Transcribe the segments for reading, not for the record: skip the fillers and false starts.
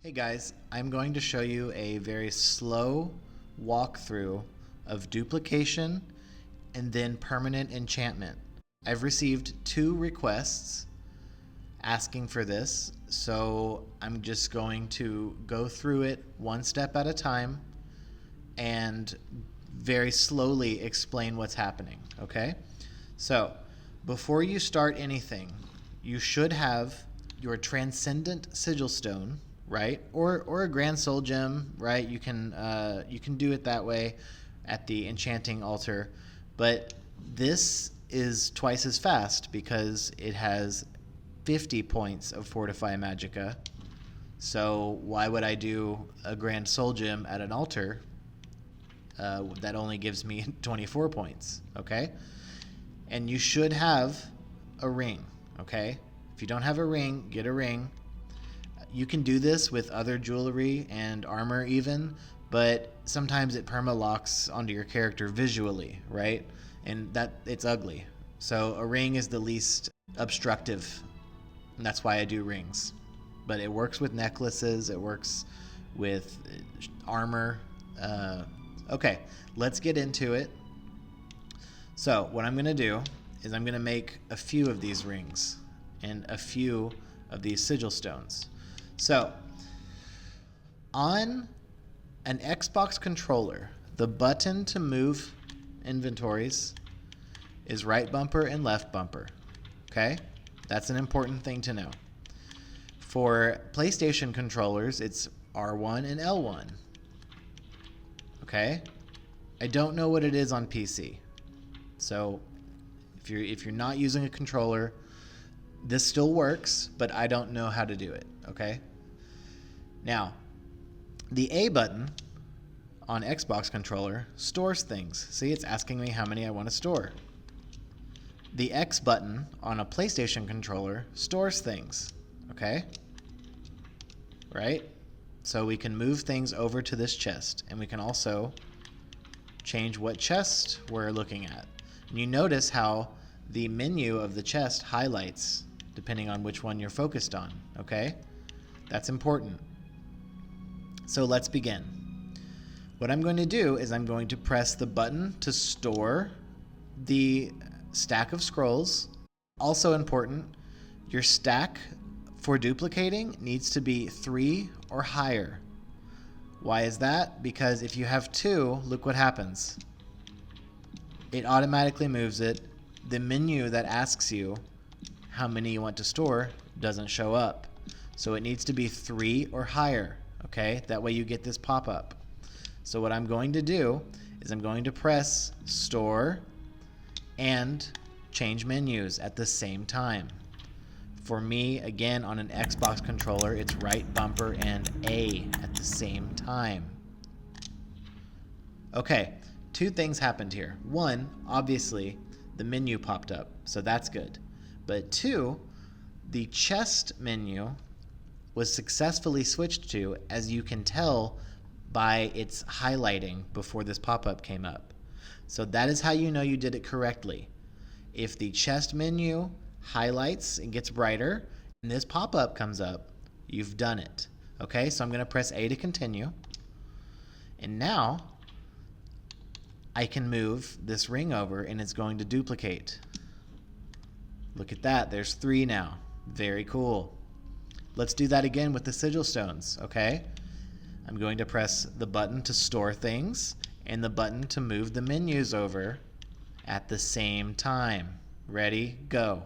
Hey guys, I'm going to show you a very slow walkthrough of duplication and then permanent enchantment. I've received 2 requests asking for this, so I'm just going to go through it one step at a time and very slowly explain what's happening, okay? So, before you start anything, you should have your Transcendent Sigil Stone, right? Or a Grand Soul Gem, right? You can do it that way at the enchanting altar, but this is twice as fast because it has 50 points of Fortify Magicka. So why would I do a Grand Soul Gem at an altar that only gives me 24 points, okay? And you should have a ring, okay? If you don't have a ring, get a ring. You can do this with other jewelry and armor even, but sometimes it perma-locks onto your character visually, right? And that it's ugly. So a ring is the least obstructive, and that's why I do rings. But it works with necklaces, it works with armor. Okay, let's get into it. So what I'm gonna do is I'm gonna make a few of these rings and a few of these sigil stones. So on an Xbox controller, the button to move inventories is right bumper and left bumper, okay? That's an important thing to know. For PlayStation controllers, it's R1 and L1, okay? I don't know what it is on PC. So if you're not using a controller, this still works, but I don't know how to do it, okay? Now, the A button on Xbox controller stores things. See, it's asking me how many I want to store. The X button on a PlayStation controller stores things, okay? Right? So we can move things over to this chest, and we can also change what chest we're looking at. And you notice how the menu of the chest highlights depending on which one you're focused on, okay? That's important. So let's begin. What I'm going to do is I'm going to press the button to store the stack of scrolls. Also important, your stack for duplicating needs to be 3 or higher. Why is that? Because if you have 2, look what happens. It automatically moves it. The menu that asks you how many you want to store doesn't show up. So it needs to be 3 or higher, okay? That way you get this pop-up. So what I'm going to do is I'm going to press store and change menus at the same time. For me, again, on an Xbox controller, it's right bumper and A at the same time. Okay, 2 things happened here. 1, obviously, the menu popped up, so that's good. But 2, the chest menu was successfully switched to, as you can tell by its highlighting before this pop-up came up. So that is how you know you did it correctly. If the chest menu highlights and gets brighter, and this pop-up comes up, you've done it. Okay, so I'm going to press A to continue. And now I can move this ring over and it's going to duplicate. Look at that, there's 3 now. Very cool. Let's do that again with the sigil stones, okay? I'm going to press the button to store things and the button to move the menus over at the same time. Ready, go.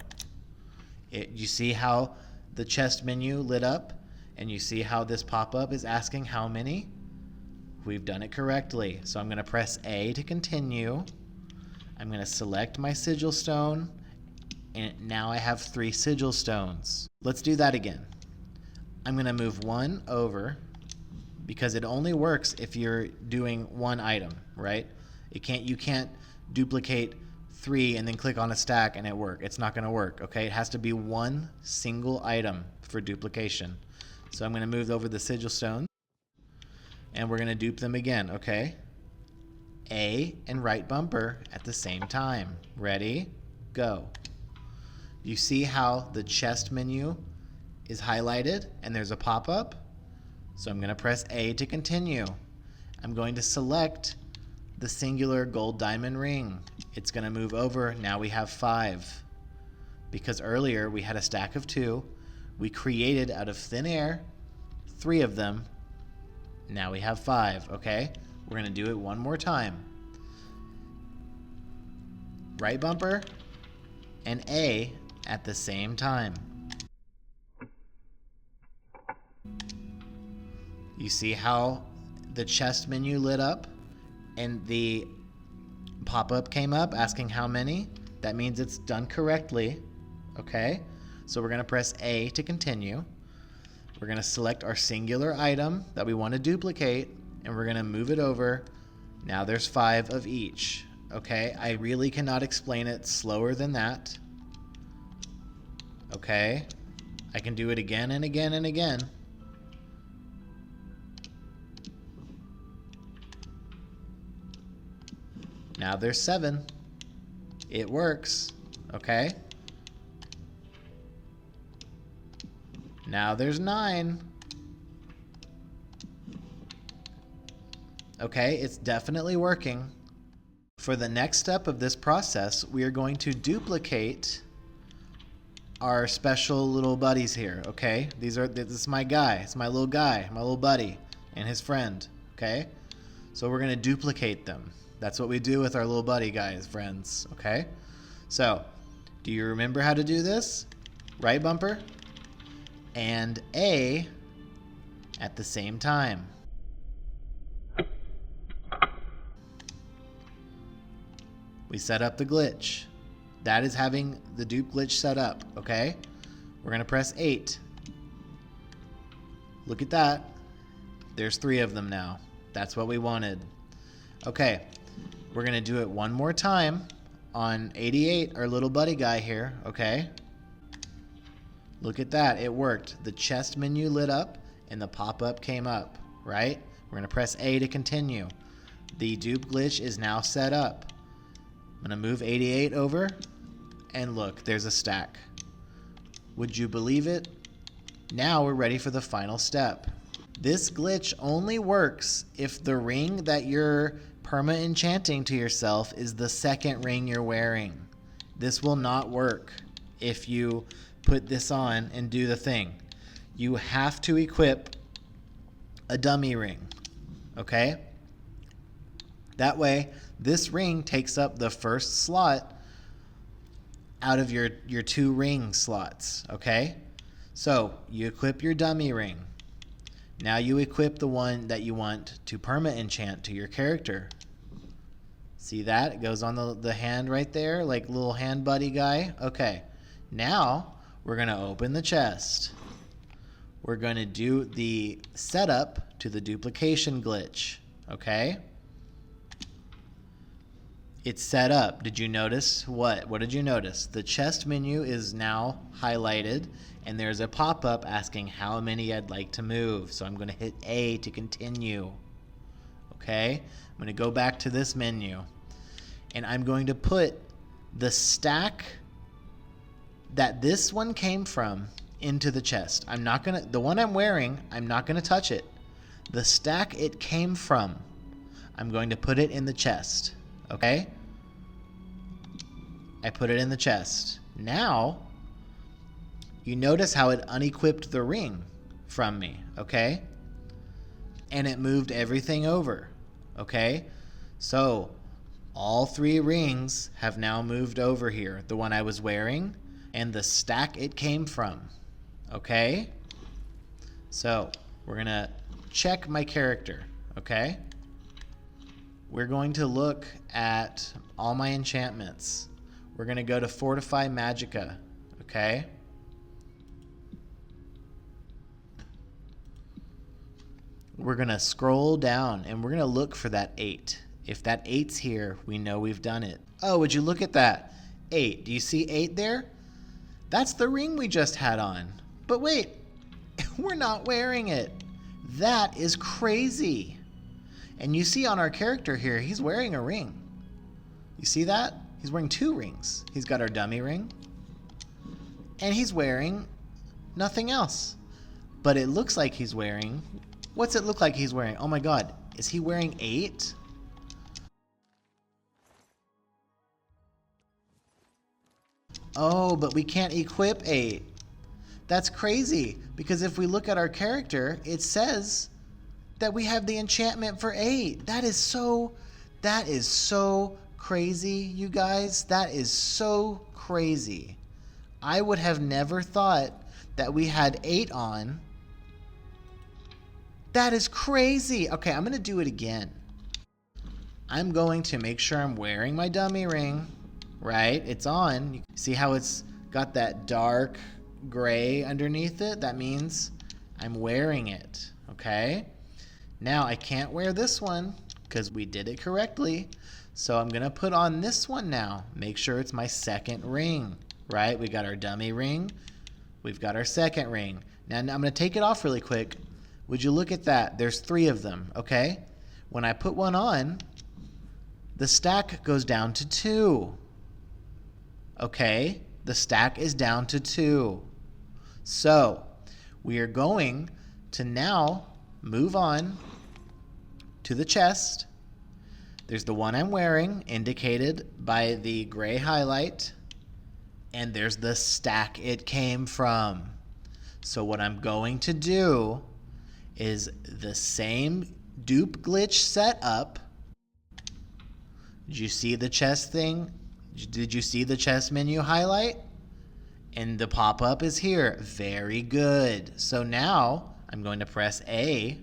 You see how the chest menu lit up? And you see how this pop-up is asking how many? We've done it correctly. So I'm going to press A to continue. I'm going to select my sigil stone, and now I have 3 sigil stones. Let's do that again. I'm going to move 1 over because it only works if you're doing 1 item, right? You can't duplicate 3 and then click on a stack and it work. It's not going to work, okay? It has to be 1 single item for duplication. So I'm going to move over the sigil stone and we're going to dupe them again, okay? A and right bumper at the same time. Ready? Go. You see how the chest menu is highlighted and there's a pop-up? So I'm going to press A to continue. I'm going to select the singular gold diamond ring. It's going to move over. Now we have 5. Because earlier we had a stack of 2. We created out of thin air 3 of them. Now we have 5, okay? We're going to do it one more time. Right bumper and A at the same time. You see how the chest menu lit up and the pop-up came up asking how many? That means it's done correctly, okay? So we're going to press A to continue. We're going to select our singular item that we want to duplicate, and we're going to move it over. Now there's 5 of each, okay? I really cannot explain it slower than that. Okay? I can do it again and again and again. Now there's 7. It works, okay? Now there's 9. Okay, it's definitely working. For the next step of this process, we are going to duplicate our special little buddies here, okay? This is my guy. It's my little guy, my little buddy, and his friend, okay? So we're going to duplicate them. That's what we do with our little buddy guys, friends, okay? So, do you remember how to do this? Right bumper and A at the same time. We set up the glitch. That is having the dupe glitch set up, okay? We're going to press 8. Look at that. There's 3 of them now. That's what we wanted. Okay, we're going to do it one more time on 88, our little buddy guy here, okay? Look at that. It worked. The chest menu lit up and the pop-up came up, right? We're going to press A to continue. The dupe glitch is now set up. I'm going to move 88 over, and look, there's a stack. Would you believe it? Now we're ready for the final step. This glitch only works if the ring that you're perma-enchanting to yourself is the second ring you're wearing. This will not work if you put this on and do the thing. You have to equip a dummy ring, okay? That way, this ring takes up the first slot out of your 2 ring slots, okay? So, you equip your dummy ring. Now you equip the one that you want to perma-enchant to your character. See that? It goes on the hand right there, like little hand buddy guy. Okay, now we're going to open the chest. We're going to do the setup to the duplication glitch, okay? It's set up. Did you notice what? What did you notice? The chest menu is now highlighted, and there's a pop-up asking how many I'd like to move. So I'm going to hit A to continue. Okay? I'm going to go back to this menu, and I'm going to put the stack that this one came from into the chest. I'm not going to, the one I'm wearing, I'm not going to touch it. The stack it came from, I'm going to put it in the chest. Okay? I put it in the chest. Now, you notice how it unequipped the ring from me, okay? And it moved everything over, okay? So, all 3 rings have now moved over here. The one I was wearing and the stack it came from, okay? So, we're going to check my character, okay? We're going to look at all my enchantments. We're going to go to Fortify Magicka, okay? We're going to scroll down and we're going to look for that 8. If that 8's here, we know we've done it. Oh, would you look at that? 8. Do you see 8 there? That's the ring we just had on. But wait, we're not wearing it. That is crazy. And you see on our character here, he's wearing a ring. You see that? He's wearing 2 rings. He's got our dummy ring, and he's wearing nothing else. But it looks like he's wearing What's it look like he's wearing? Oh my god. Is he wearing 8? Oh, but we can't equip 8. That's crazy. Because if we look at our character, it says that we have the enchantment for 8. That is so crazy, you guys. That is so crazy. I would have never thought that we had 8 on. That is crazy. Okay, I'm going to do it again. I'm going to make sure I'm wearing my dummy ring, right? It's on. You see how it's got that dark gray underneath it? That means I'm wearing it, okay? Now, I can't wear this one because we did it correctly. So I'm going to put on this one now. Make sure it's my second ring, right? We got our dummy ring. We've got our second ring. Now I'm going to take it off really quick. Would you look at that? There's 3 of them, okay? When I put one on, the stack goes down to 2. Okay? The stack is down to 2. So, we are going to now move on to the chest. There's the one I'm wearing, indicated by the gray highlight. And there's the stack it came from. So what I'm going to do is the same dupe glitch setup. Did you see the chest thing? Did you see the chest menu highlight? And the pop-up is here. Very good. So now I'm going to press A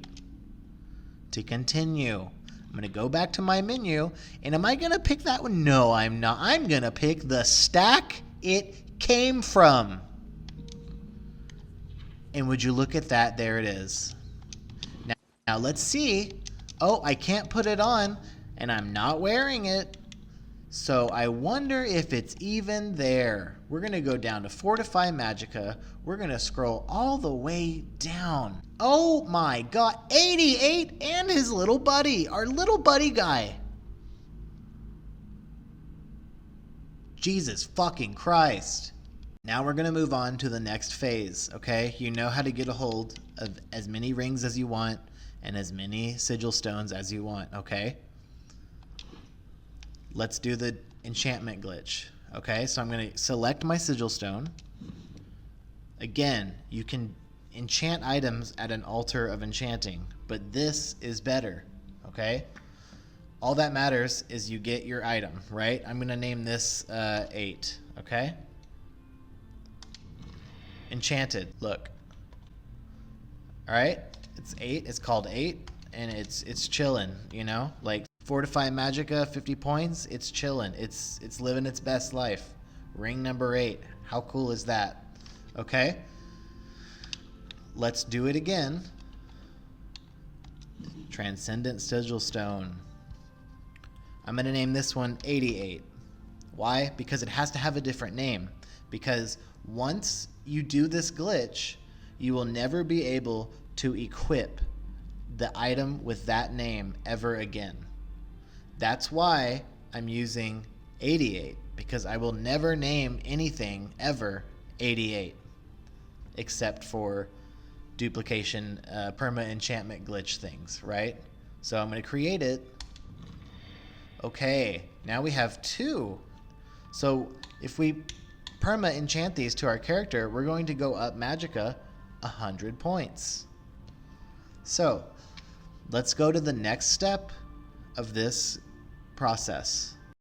to continue. I'm going to go back to my menu. And am I going to pick that one? No, I'm not. I'm going to pick the stack it came from. And would you look at that? There it is. Now let's see. Oh, I can't put it on, and I'm not wearing it. So I wonder if it's even there. We're going to go down to Fortify Magicka. We're going to scroll all the way down. Oh my god, 88 and his little buddy, our little buddy guy. Jesus fucking Christ. Now we're going to move on to the next phase, okay? You know how to get a hold of as many rings as you want and as many sigil stones as you want, okay? Let's do the enchantment glitch, okay? So I'm going to select my sigil stone. Again, you can enchant items at an altar of enchanting, but this is better, okay? All that matters is you get your item, right? I'm going to name this 8, okay? Enchanted, look. All right, it's 8. It's called 8, and it's chilling, you know? Like, Fortify Magicka, 50 points, it's chilling. It's living its best life. Ring number 8. How cool is that? Okay? Let's do it again. Transcendent Sigil Stone. I'm going to name this one 88. Why? Because it has to have a different name. Because once you do this glitch, you will never be able to equip the item with that name ever again. That's why I'm using 88, because I will never name anything ever 88, except for duplication, perma enchantment glitch things, right? So I'm going to create it. Okay, now we have 2. So if we perma enchant these to our character, we're going to go up Magicka 100 points. So let's go to the next step of this process.